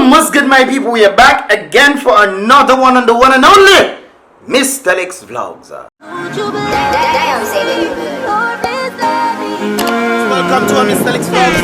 What's good, my people? We are back again for another one on the one and only Mystelics Vlogs. Welcome to our Mystelics Vlogs.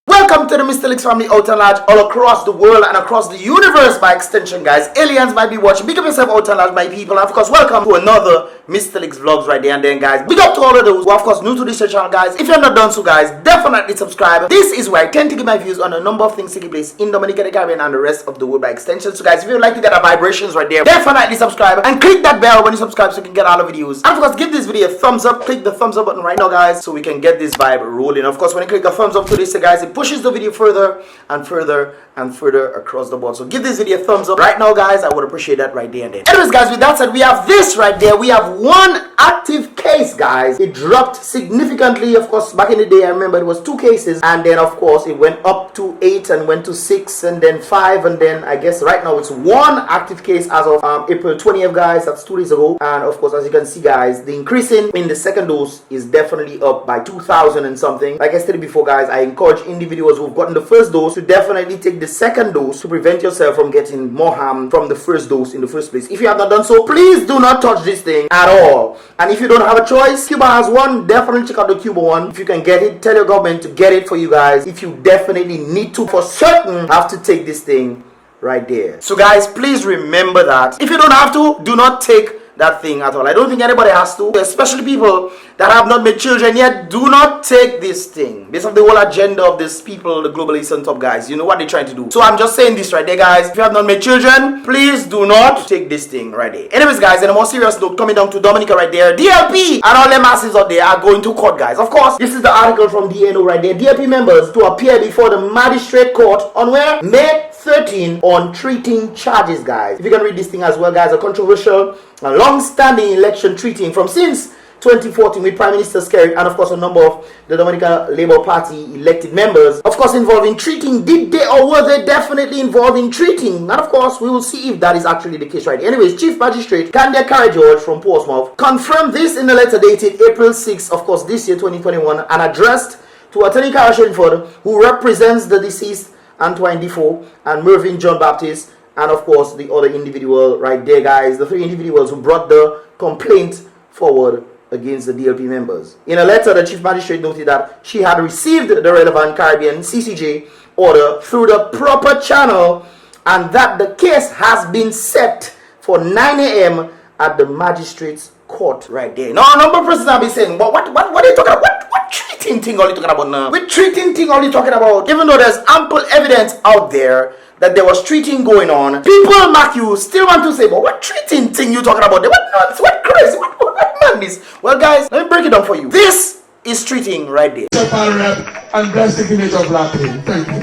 Welcome to the Mystelics family out and large, all across the world and across the universe by extension, guys. Aliens might be watching. Big up yourself out and large, my people. And of course, welcome to another Mystelics Vlogs right there and then, guys. Big up to all of those who are, of course, new to this channel, guys. If you're not done so, guys, definitely subscribe. This is where I tend to give my views on a number of things taking place in Dominica, the Caribbean, and the rest of the world by extension. So, guys, if you would like to get our vibrations right there, definitely subscribe and click that bell when you subscribe so you can get all the videos. And of course, give this video a thumbs up. Click the thumbs up button right now, guys, so we can get this vibe rolling. Of course, when you click a thumbs up to this, guys, it pushes the video further and further and further across the board. So give this video a thumbs up right now, guys. I would appreciate that right there and then. Anyways, guys, with that said, we have this right there. We have one active case, guys. It dropped significantly. Of course, back in the day, I remember it was 2 cases, and then of course it went up to 8 and went to 6 and then 5, and then I guess right now it's 1 active case as of April 20th, guys. That's 2 days ago. And of course, as you can see, guys, the increasing in the second dose is definitely up by 2,000 and something. Like I stated before, guys, I encourage individuals who've gotten the first dose to definitely take the second dose to prevent yourself from getting more harm from the first dose in the first place. If you have not done so, please do not touch this thing at all. And if you don't have a choice, Cuba has one. Definitely check out the Cuba one. If you can get it, tell your government to get it for you guys. If you definitely need to, for certain, have to take this thing right there. So guys, please remember that if you don't have to, do not take that thing at all. I don't think anybody has to, especially people that have not made children yet. Do not take this thing based on the whole agenda of these people, the globalists and top guys. You know what they're trying to do. So I'm just saying this right there, guys. If you have not made children, please do not take this thing right there. Anyways, guys, on a more serious note, coming down to Dominica right there, DLP and all the masses out there are going to court, guys. Of course, this is the article from DNO right there. DLP members to appear before the magistrate court on where? May 13 on treating charges, guys. If you can read this thing as well, guys, a controversial and long-standing election treating from since 2014 with Prime Minister Skerrit and of course a number of the Dominica Labour Party elected members, of course involving treating. Did they or were they definitely involved in treating? And of course we will see if that is actually the case, right? Anyways, Chief Magistrate Candia George from Portsmouth confirmed this in a letter dated April 6th, of course this year 2021, and addressed to Attorney Cara Shenford, who represents the deceased Antoine Defoe and Mervyn John Baptist, and of course the other individual right there, guys, the 3 individuals who brought the complaint forward against the DLP members. In a letter, the Chief Magistrate noted that she had received the relevant Caribbean CCJ order through the proper channel and that the case has been set for 9 a.m. at the magistrate's court right there. Now, a number of persons have been saying, what are you talking about? What treating thing are you talking about now? What treating thing are you talking about? Even though there's ample evidence out there that there was treating going on, people, Mark, you still want to say, but what treating thing you talking about? What nuts? What crazy? What madness? Well, guys, let me break it down for you. This is treating right there. And that's the village of La Plaine. Thank you.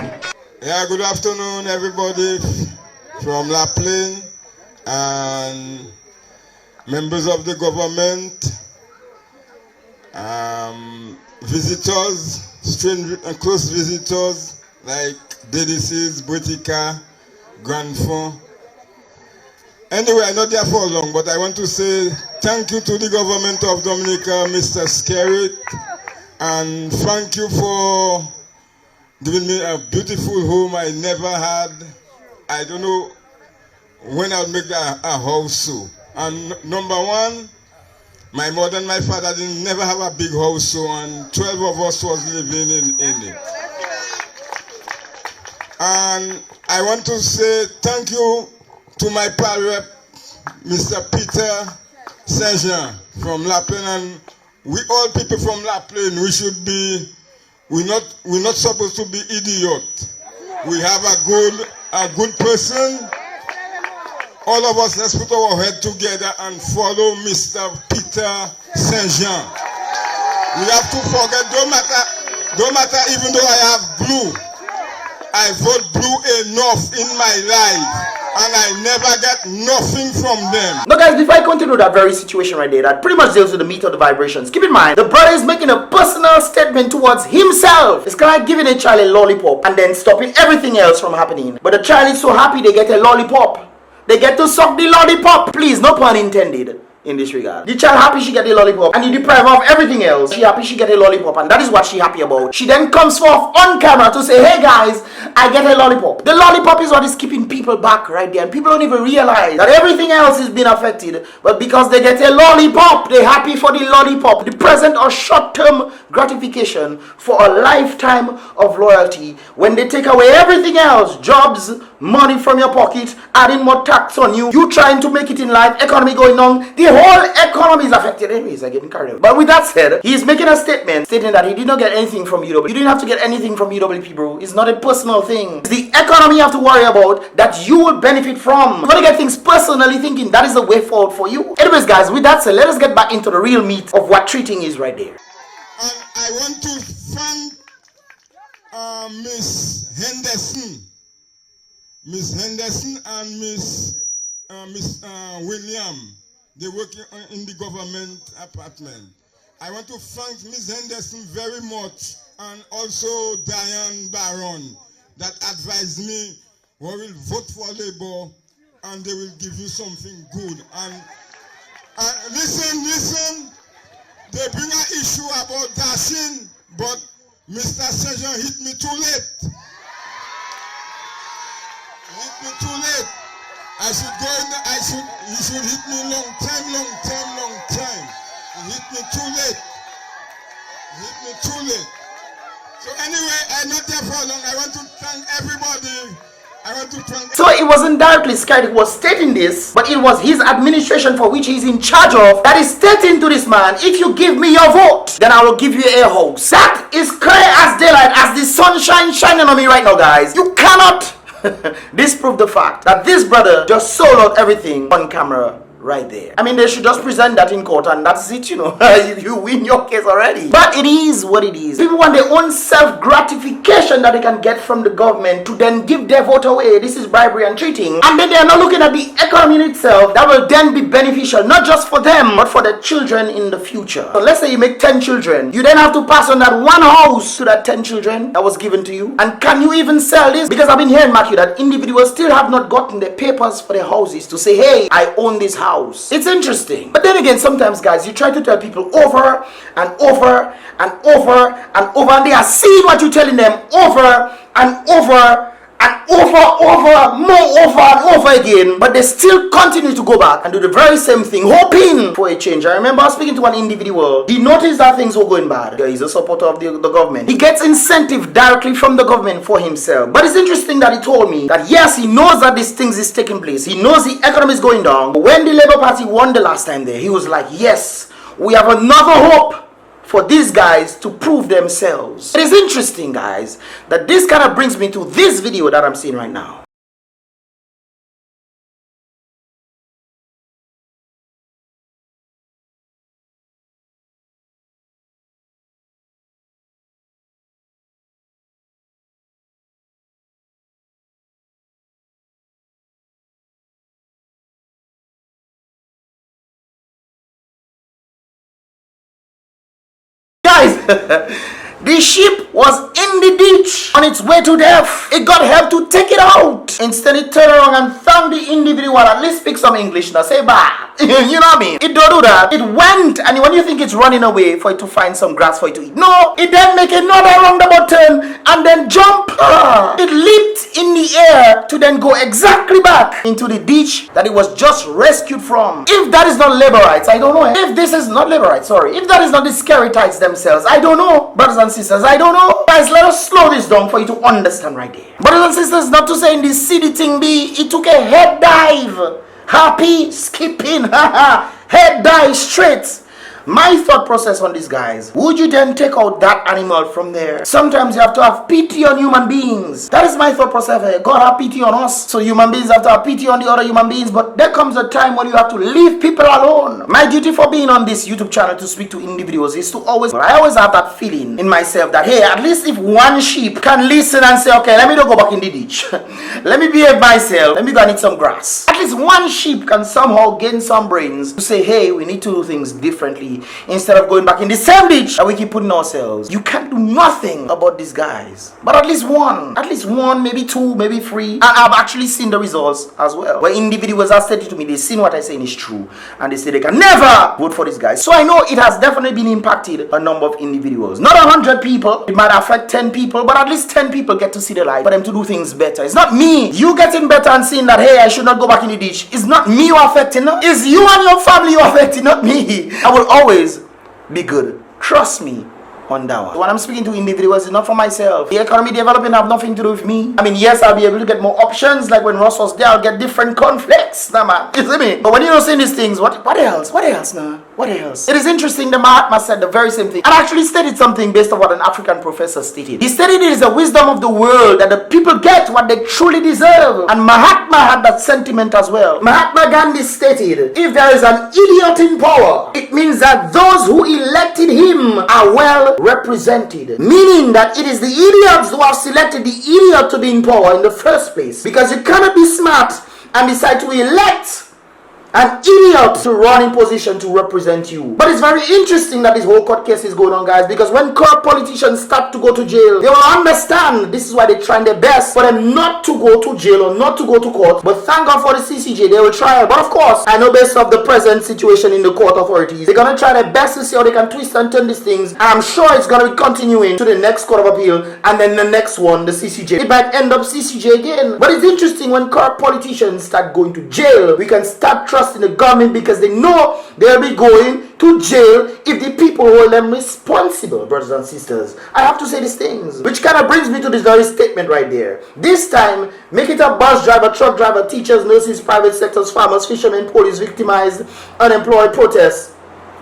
Yeah, good afternoon, everybody from La Plaine and members of the government, visitors, strange and close visitors like DDCs, Botica, Grand Fond. Anyway, I'm not there for long, but I want to say thank you to the government of Dominica, Mr. Skerrit, and thank you for giving me a beautiful home I never had. I don't know when I'll make a house so. And number one, my mother and my father didn't never have a big house so, and 12 of us was living in it. And I want to say thank you to my pal rep, Mr. Peter Saint-Jean from La Plaine, and we all people from La Plaine, we're not supposed to be idiot. We have a good person. All of us, let's put our head together and follow Mr. Peter Saint-Jean. We have to forget, don't matter even though I have blue, I vote blue enough in my life, and I never get nothing from them. Now, guys, before I continue that very situation right there, that pretty much deals with the meat of the vibrations, keep in mind, the brother is making a personal statement towards himself. It's kind of like giving a child a lollipop and then stopping everything else from happening. But the child is so happy they get a lollipop. They get to suck the lollipop. Please, no pun intended. in this regard. The child happy she get a lollipop and you deprive her of everything else. She happy she get a lollipop and that is what she happy about. She then comes forth on camera to say, hey guys, I get a lollipop. The lollipop is what is keeping people back right there, and people don't even realize that everything else is being affected, but because they get a lollipop, they happy for the lollipop, the present or short-term gratification for a lifetime of loyalty. When they take away everything else, jobs, money from your pocket, adding more tax on you, you trying to make it in life, economy going on, the whole economy is affected. Anyways, I'm getting carried away. But with that said, he's making a statement stating that he did not get anything from UW. You didn't have to get anything from UWP, bro. It's not a personal thing. It's the economy you have to worry about that you will benefit from. You want to get things personally thinking that is the way forward for you. Anyways, guys, with that said, let us get back into the real meat of what treating is right there. And I want to thank Miss Henderson. Miss Henderson and Miss William. They work in the government apartment. I want to thank Miss Henderson very much, and also Diane Baron that advised me who will vote for Labour and they will give you something good. And listen, they bring an issue about dashing, but Mr. Skerrit hit me too late. Hit me too late. I should go in he should hit me long time. He hit me too late. So anyway, I'm not there for long. I want to thank everybody. So it wasn't directly Skerrit who was stating this, but it was his administration for which he's in charge of that is stating to this man, if you give me your vote, then I will give you a house. That is clear as daylight, as the sunshine shining on me right now, guys. You cannot disprove the fact that this brother just sold out everything on camera right there. I mean, they should just present that in court and that's it, you know. You win your case already. But it is what it is. People want their own self-gratification that they can get from the government to then give their vote away. This is bribery and cheating. And then they are not looking at the economy in itself that will then be beneficial, not just for them, but for their children in the future. So let's say you make 10 children. You then have to pass on that one house to that 10 children that was given to you. And can you even sell this? Because I've been hearing, Matthew, that individuals still have not gotten the papers for their houses to say, hey, I own this house. It's interesting. But then again, sometimes, guys, you try to tell people over and over and over and over, and they are seeing what you're telling them over and over and more over and over again, but they still continue to go back and do the very same thing, hoping for a change. I remember speaking to one individual. He noticed that things were going bad. He's a supporter of the government. He gets incentive directly from the government for himself. But it's interesting that he told me that yes, he knows that these things is taking place. He knows the economy is going down. But when the Labour Party won the last time there, he was like, yes, we have another hope for these guys to prove themselves. It is interesting, guys, that this kind of brings me to this video that I'm seeing right now. Guys, the ship was in the ditch on its way to death. It got help to take it out. Instead, it turned around and found the individual, at least speak some English now, say bah. You know what I mean? It don't do that. It went, and when you think it's running away for it to find some grass for it to eat, no, it then make another roundabout turn and then jump. It leaped in the air to then go exactly back into the ditch that it was just rescued from. If that is not labor rights, I don't know. If this is not labor rights, sorry. If that is not the Skerritites themselves, I don't know. Brothers and sisters, I don't know. Guys, let us slow this down for you to understand right there. Brothers and sisters, not to say in this city thing be, it took a head dive. Happy, skipping, head dive straight. My thought process on this, guys, would you then take out that animal from there? Sometimes you have to have pity on human beings. That is my thought process. God have pity on us, so human beings have to have pity on the other human beings. But there comes a time when you have to leave people alone. My duty for being on this YouTube channel to speak to individuals is to always have that feeling in myself that, hey, at least if one sheep can listen and say, okay, let me not go back in the ditch. Let me behave myself. Let me go and eat some grass. At least one sheep can somehow gain some brains to say, hey, we need to do things differently quickly instead of going back in the same ditch that we keep putting ourselves. You can't do nothing about these guys. But at least one, maybe two, maybe three. And I've actually seen the results as well. Where individuals are stated to me, they've seen what I'm saying is true. And they say they can never vote for these guys. So I know it has definitely been impacted a number of individuals. Not 100 people. It might affect 10 people. But at least 10 people get to see the light for them to do things better. It's not me. You getting better and seeing that, hey, I should not go back in the ditch. It's not me you affecting. It's you and your family you affecting, not me. I will always be good. Trust me on that one. When I'm speaking to individuals, it's not for myself. The economy development have nothing to do with me. I mean, yes, I'll be able to get more options. Like when Ross was there, I'll get different conflicts. Nah, man. You see me? But when you don't see these things, what else? What else, nah? What else? It is interesting that Mahatma said the very same thing. And actually stated something based on what an African professor stated. He stated it is the wisdom of the world that the people get what they truly deserve. And Mahatma had that sentiment as well. Mahatma Gandhi stated, if there is an idiot in power, it means that those who elected him are well represented. Meaning that it is the idiots who have selected the idiot to be in power in the first place. Because you cannot be smart and decide to elect an idiot to run in position to represent you. But it's very interesting that this whole court case is going on, guys, because when corrupt politicians start to go to jail, they will understand this is why they're trying their best for them not to go to jail or not to go to court. But thank God for the CCJ, they will try. But of course, I know based off the present situation in the court authorities, they're going to try their best to see how they can twist and turn these things. And I'm sure it's going to be continuing to the next court of appeal and then the next one, the CCJ. It might end up CCJ again. But it's interesting when corrupt politicians start going to jail, we can start trusting the government because they know they'll be going to jail if the people hold them responsible, brothers and sisters. I have to say these things, which kind of brings me to this very statement right there. This time, make it a bus driver, truck driver, teachers, nurses, private sectors, farmers, fishermen, police, victimized, unemployed, protests.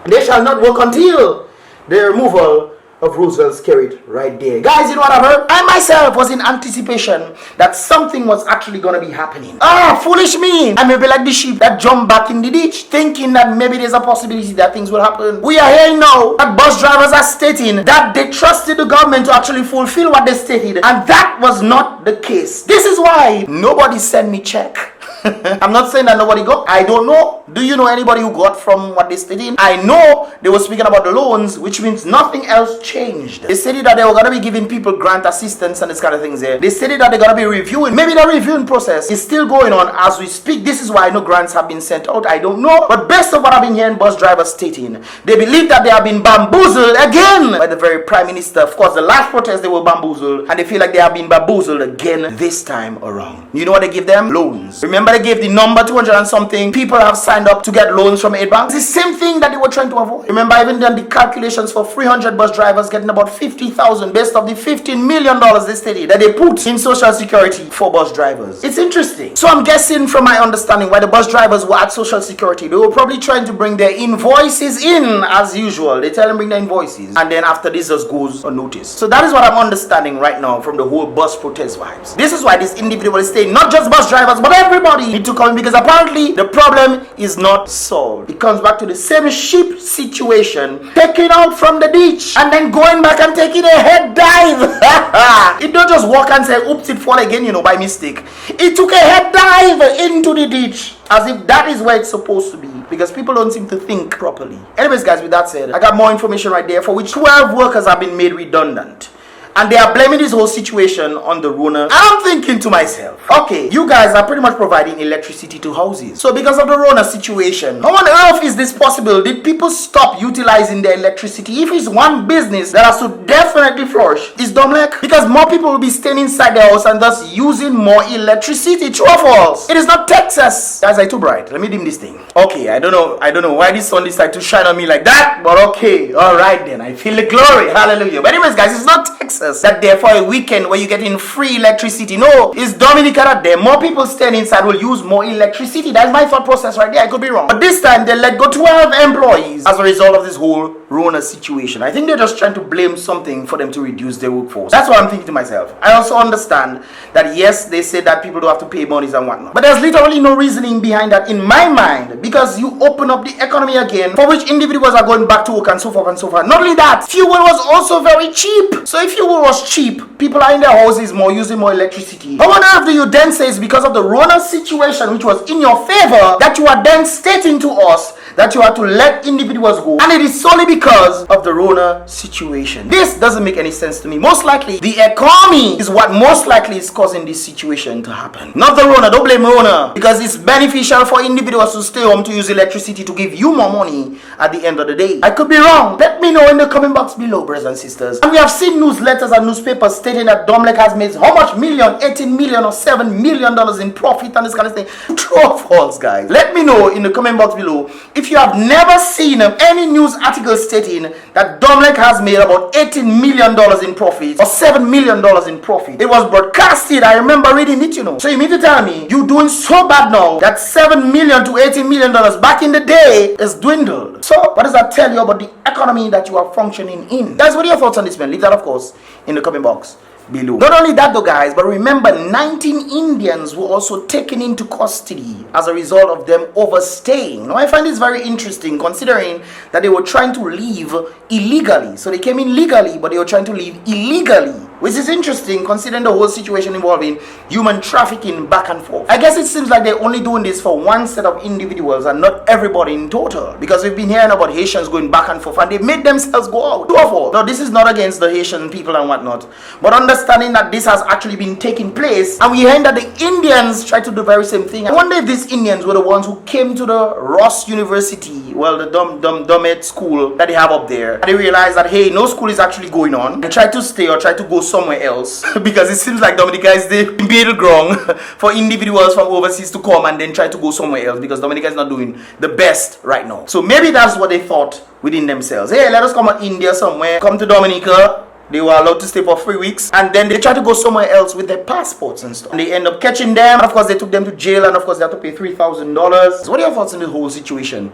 They shall not work until the removal of Roosevelt Skerrit right there. Guys, you know what I've heard? I myself was in anticipation that something was actually going to be happening. Foolish me. I may be like the sheep that jump back in the ditch, thinking that maybe there's a possibility that things will happen. We are hearing now that bus drivers are stating that they trusted the government to actually fulfill what they stated, and that was not the case. This is why nobody sent me check. I'm not saying that nobody got. I don't know. Do you know anybody who got from what they stated? I know they were speaking about the loans, which means nothing else changed. They stated that they were going to be giving people grant assistance and this kind of things there. They stated that they're going to be reviewing. Maybe the reviewing process is still going on as we speak. This is why I know grants have been sent out. I don't know. But based on what I've been hearing bus drivers stating, they believe that they have been bamboozled again by the very Prime Minister. Of course, the last protest they were bamboozled, and they feel like they have been bamboozled again this time around. You know what they give them? Loans. Remember they gave the number 200 and something people have signed up to get loans from aid banks. It's the same thing that they were trying to avoid. Remember, I even done the calculations for 300 bus drivers getting about 50,000 based off the $15 million they stated that they put in social security for bus drivers. It's interesting. So I'm guessing from my understanding why the bus drivers were at social security, they were probably trying to bring their invoices in as usual. They tell them bring their invoices, and then after this just goes unnoticed. So that is what I'm understanding right now from the whole bus protest vibes. This is why this individual is saying not just bus drivers but everybody need to come in, because apparently the problem is not solved. It comes back to the same sheep situation, taking out from the ditch and then going back and taking a head dive. It don't just walk and say oops, it fall again, by mistake. It took a head dive into the ditch as if that is where it's supposed to be, because people don't seem to think properly. Anyways, guys, with that said, I got more information right there for which 12 workers have been made redundant. And they are blaming this whole situation on the Rona. I'm thinking to myself, okay, you guys are pretty much providing electricity to houses. So because of the Rona situation, how on earth is this possible? Did people stop utilizing their electricity? If it's one business that has to definitely flourish, it's Domlec. Because more people will be staying inside their house and thus using more electricity. True or false? It is not Texas. Guys, I too bright. Let me dim this thing. Okay, I don't know why this sun decided to shine on me like that, but okay, alright then. I feel the glory. Hallelujah. But anyways, guys, it's not Texas that there for a weekend where you get in free electricity. No, it's Dominica that there. More people staying inside will use more electricity. That's my thought process right there. I could be wrong. But this time they let go 12 employees as a result of this whole Rona situation. I think they're just trying to blame something for them to reduce their workforce. That's what I'm thinking to myself. I also understand that yes, they say that people don't have to pay monies and whatnot, but there's literally no reasoning behind that in my mind, because you open up the economy again, for which individuals are going back to work and so forth and so forth. Not only that, fuel was also very cheap. So if fuel was cheap, people are in their houses more, using more electricity. How on earth do you then say it's because of the Rona situation, which was in your favor, that you are then stating to us that you have to let individuals go, and it is solely because of the Rona situation? This doesn't make any sense to me. Most likely, the economy is what most likely is causing this situation to happen. Not the Rona. Don't blame Rona, because it's beneficial for individuals to stay home to use electricity to give you more money at the end of the day. I could be wrong. Let me know in the comment box below, brothers and sisters. And we have seen newsletters and newspapers stating that Domlec has made how much million? 18 million or $7 million in profit and this kind of thing. True or false, guys? Let me know in the comment box below if you have never seen any news article stating that Domlec has made about $18 million in profit or $7 million in profit. It was broadcasted. I remember reading it, you know. So you mean to tell me you're doing so bad now that $7 million to $18 million back in the day is dwindled? So what does that tell you about the economy that you are functioning in? Guys, what are your thoughts on this, man? Leave that, of course, in the comment box below. Not only that though, guys, but remember 19 Indians were also taken into custody as a result of them overstaying. Now I find this very interesting, considering that they were trying to leave illegally. So they came in legally, but they were trying to leave illegally, which is interesting considering the whole situation involving human trafficking back and forth. I guess it seems like they're only doing this for one set of individuals and not everybody in total, because we've been hearing about Haitians going back and forth and they made themselves go out. Now this is not against the Haitian people and whatnot, but understanding that this has actually been taking place, and we heard that the Indians tried to do the very same thing. I wonder if these Indians were the ones who came to the Ross University, well, the Dominica School that they have up there, and they realized that hey, no school is actually going on, and tried to stay or try to go somewhere else because it seems like Dominica is the battleground for individuals from overseas to come and then try to go somewhere else, because Dominica is not doing the best right now. So maybe that's what they thought within themselves. Hey, let us come to India somewhere, come to Dominica. They were allowed to stay for 3 weeks, and then they tried to go somewhere else with their passports and stuff. And they end up catching them, and of course they took them to jail, and of course they had to pay $3,000. So what are your thoughts on this whole situation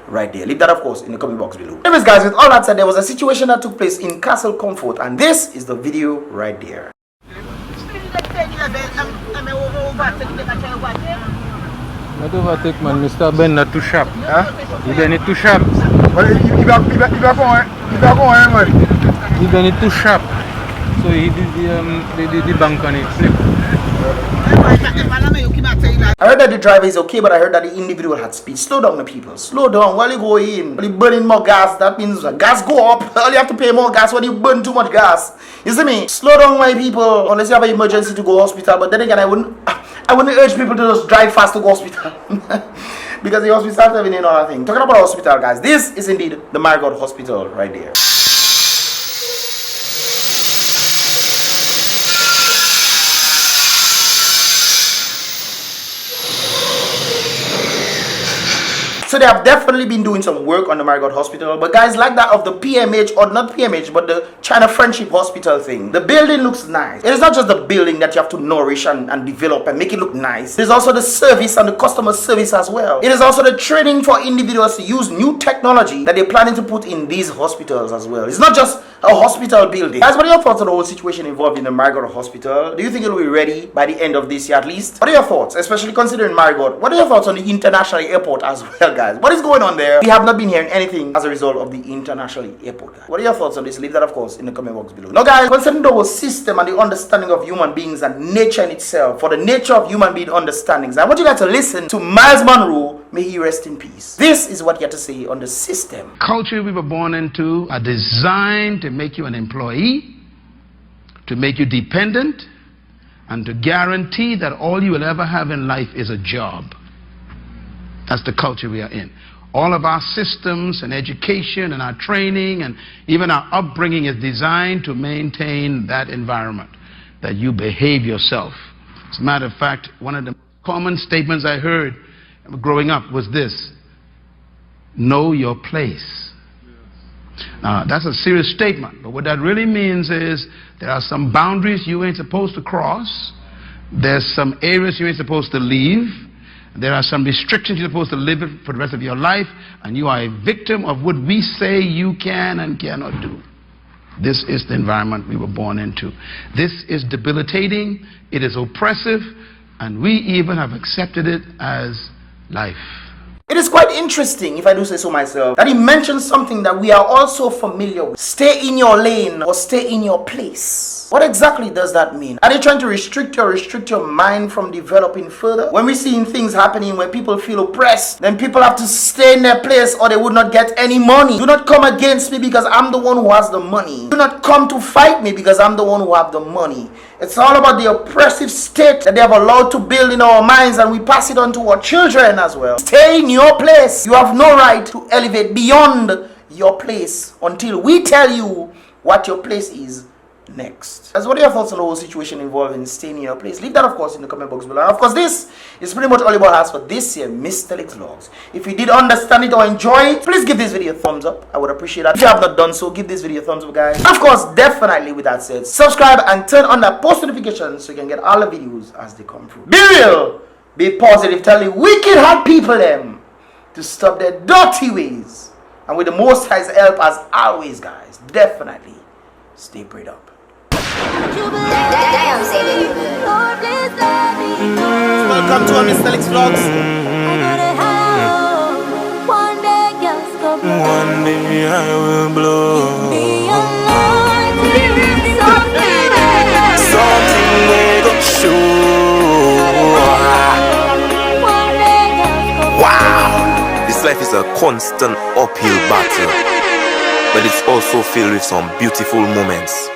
right there? Leave that, of course, in the comment box below. Anyways, guys, with all that said, there was a situation that took place in Castle Comfort, and this is the video right there. Not overtake, man. Mr. Ben, not too sharp. Huh? You done it too sharp. Well, you back going, man. You done it too sharp. So he did the bank on it. Flip. I heard that the driver is okay, but I heard that the individual had speed. Slow down, the people. Slow down. While you go in, while you burning more gas, that means gas go up. All you have to pay more gas when you burn too much gas. You see me? Slow down, my people. Unless you have an emergency to go hospital. But then again, I wouldn't urge people to just drive fast to go hospital. Because the hospital is having another thing. Talking about hospital, guys, this is indeed the Marigot Hospital right there. So they have definitely been doing some work on the Marigot Hospital, but guys, like that of the PMH, or not PMH, but the China Friendship Hospital thing, the building looks nice. It is not just the building that you have to nourish and develop and make it look nice. It is also the service and the customer service as well. It is also the training for individuals to use new technology that they're planning to put in these hospitals as well. It's not just a hospital building. Guys, what are your thoughts on the whole situation involved in the Marigot Hospital? Do you think it will be ready by the end of this year at least? What are your thoughts, especially considering Marigot? What are your thoughts on the international airport as well, guys? What is going on there? We have not been hearing anything as a result of the international airport, guys. What are your thoughts on this? Leave that, of course, in the comment box below. Now, guys, concerning the whole system and the understanding of human beings and nature in itself, for the nature of human being understandings, I want you guys to listen to Miles Monroe. May he rest in peace. This is what he had to say on the system. Culture we were born into are designed to make you an employee, to make you dependent, and to guarantee that all you will ever have in life is a job. That's the culture we are in. All of our systems and education and our training and even our upbringing is designed to maintain that environment, that you behave yourself. As a matter of fact, one of the common statements I heard growing up was this: know your place. Now, that's a serious statement, but what that really means is there are some boundaries you ain't supposed to cross. There's some areas you ain't supposed to leave. There are some restrictions you're supposed to live with for the rest of your life, and you are a victim of what we say you can and cannot do. This is the environment we were born into. This is debilitating, it is oppressive, and we even have accepted it as life. It is quite interesting, if I do say so myself, that he mentioned something that we are also familiar with. Stay in your lane or stay in your place. What exactly does that mean? Are they trying to restrict your mind from developing further? When we're seeing things happening where people feel oppressed, then people have to stay in their place or they would not get any money. Do not come against me because I'm the one who has the money. Do not come to fight me because I'm the one who have the money. It's all about the oppressive state that they have allowed to build in our minds, and we pass it on to our children as well. Stay in your place. You have no right to elevate beyond your place until we tell you what your place is next. As what are your thoughts on the whole situation involving staying in your place? Leave that, of course, in the comment box below. And of course, this is pretty much all about us for this year Mystelics vlogs. If you did understand it or enjoy it, please give this video a thumbs up. I would appreciate that. If you have not done so, give this video a thumbs up, guys. And of course, definitely with that said, subscribe and turn on that post notifications so you can get all the videos as they come through. Be real, be positive, tell the wicked hard people them to stop their dirty ways. And with the Most High's help, as always, guys, definitely stay prayed up. Welcome to our Mystelics vlogs. One day I will blow. Something we gon' show. Wow, this life is a constant uphill battle, but it's also filled with some beautiful moments.